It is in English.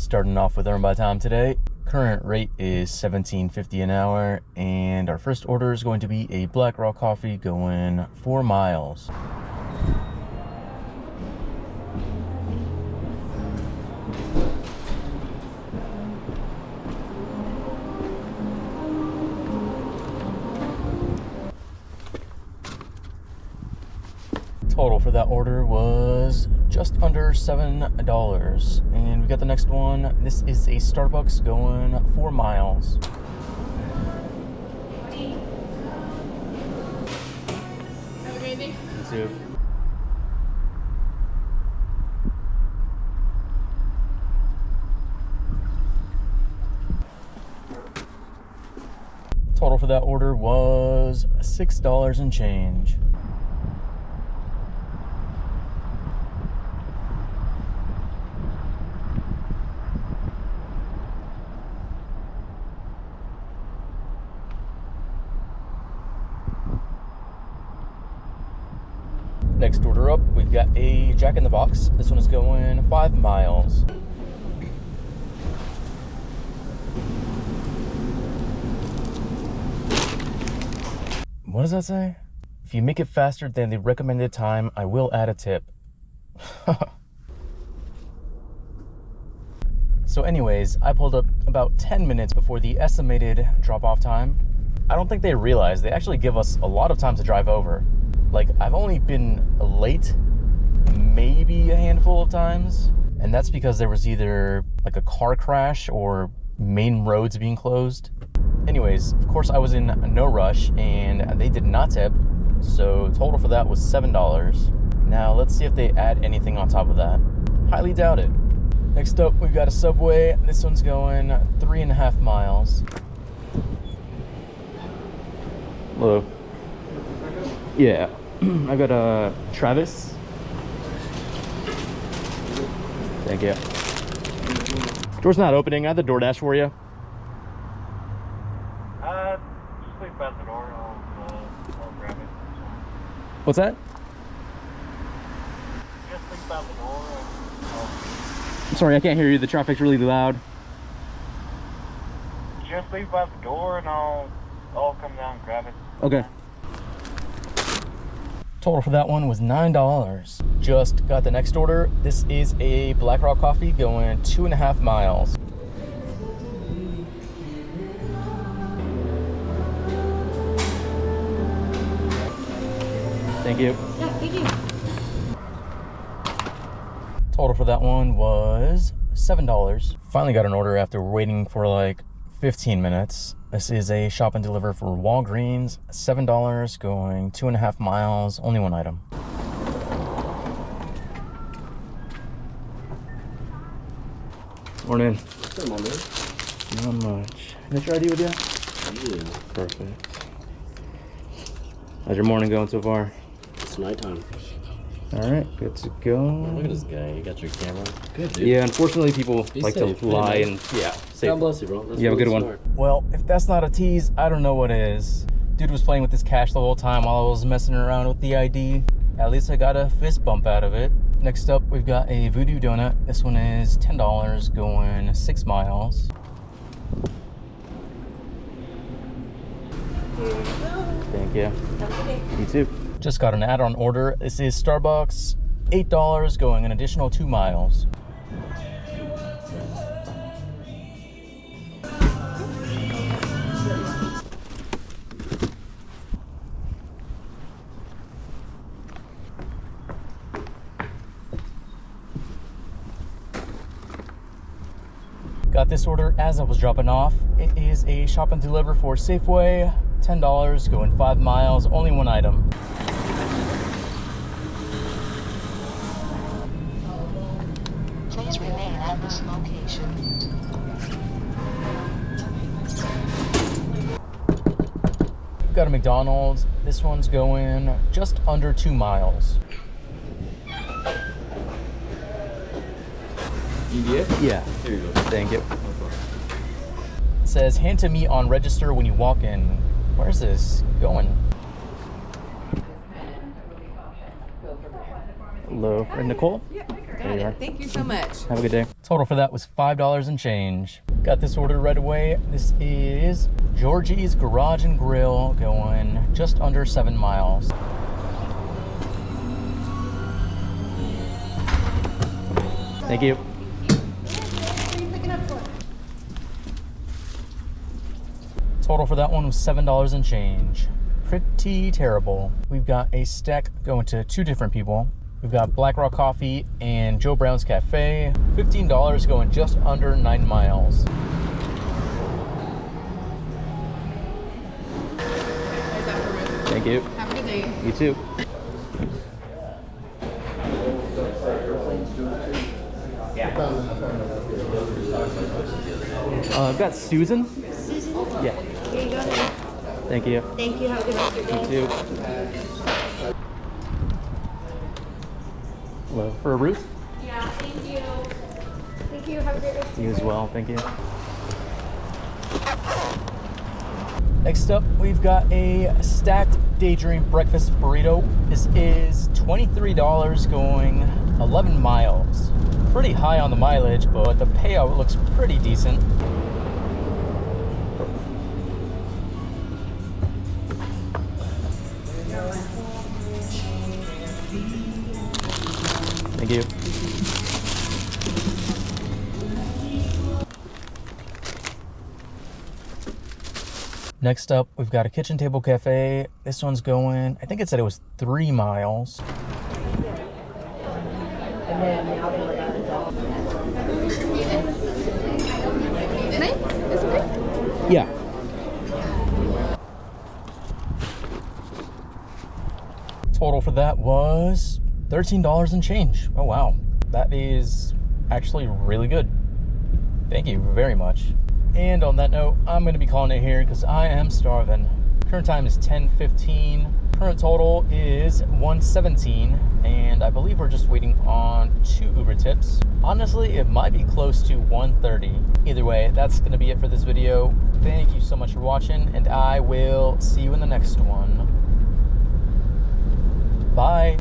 Starting off with earn by time today. Current rate is $17.50 an hour, and our first order is going to be a black raw coffee going 4 miles. Total for that order was just under $7, and we got the next one. This is a Starbucks going 4 miles. Have a great day. You too. Total for that order was $6 and change. Next order up, we've got a Jack in the Box. This one is going 5 miles. What does that say? If you make it faster than the recommended time, I will add a tip. So anyways, I pulled up about 10 minutes before the estimated drop-off time. I don't think they realize they actually give us a lot of time to drive over. Like, I've only been late maybe a handful of times, and that's because there was either like a car crash or main roads being closed. Anyways, of course I was in no rush and they did not tip, so total for that was $7. Now let's see if they add anything on top of that. Highly doubt it. Next up, we've got a Subway. This one's going 3.5 miles. Hello. Yeah, I got a Travis. Thank you. Door's not opening. I have the DoorDash for you. Just leave past the door. I'll grab it. What's that? Just leave past the door. I'm sorry, I can't hear you. The traffic's really loud. Just leave past the door, and I'll come down and grab it. Okay. Total for that one was $9. Just got the next order. This is a black raw coffee going 2.5 miles. Thank you. Yeah, thank you. Total for that one was $7. Finally got an order after waiting for like 15 minutes. This is a shop and deliver for Walgreens. $7 going 2.5 miles, only one item. Morning. Come on, man. Not much. Can I try ID with you? Yeah. Perfect. How's your morning going so far? It's nighttime. All right, good to go. Look at this guy. You got your camera. Good, dude. Yeah, unfortunately, people Be like safe. to lie Yeah, and say. God bless you, bro. That's You have a really good one. smart. Well, if that's not a tease, I don't know what is. Dude was playing with his cash the whole time while I was messing around with the ID. At least I got a fist bump out of it. Next up, we've got a Voodoo Donut. This one is $10 going 6 miles. Here you go. Thank you. Have a good day. You too. Just got an add-on order. This is Starbucks. $8 going an additional 2 miles. Got this order as I was dropping off. It is a shop and deliver for Safeway. $10 going 5 miles, only one item. Please remain at this location. We've got a McDonald's. This one's going just under 2 miles. UDF? Yeah. Here you go. Thank you. It says hand to me on register when you walk in. Where's this going? Hello, Nicole? Yeah, There you are. Thank you so much. Have a good day. Total for that was $5 and change. Got this ordered right away. This is Georgie's Garage and Grill, going just under 7 miles. Thank you. Total for that one was $7 and change. Pretty terrible. We've got a stack going to 2 different people. We've got Black Rock Coffee and Joe Brown's Cafe. $15 going just under 9 miles. Thank you. Have a good day. You too. I've got Susan. Susan? Yeah. Here you go. Thank you. Thank you. Have a good rest of your day. You too. Hello. For Ruth? Yeah, thank you. Thank you. Have a great rest of You your as day. well. Thank you. Next up, we've got a stacked Daydream breakfast burrito. This is $23 going 11 miles. Pretty high on the mileage, but the payout looks pretty decent. Thank you. Next up, we've got a kitchen table cafe. This one's going, I think it said it was 3 miles. It's okay. Yeah. Total for that was $13 and change. Oh wow, that is actually really good. Thank you very much. And on that note, I'm going to be calling it here because I am starving. Current time is 10:15. Current total is $117, and I believe we're just waiting on 2 Uber tips. Honestly, it might be close to $130. Either way, that's going to be it for this video. Thank you so much for watching, and I will see you in the next one. Bye.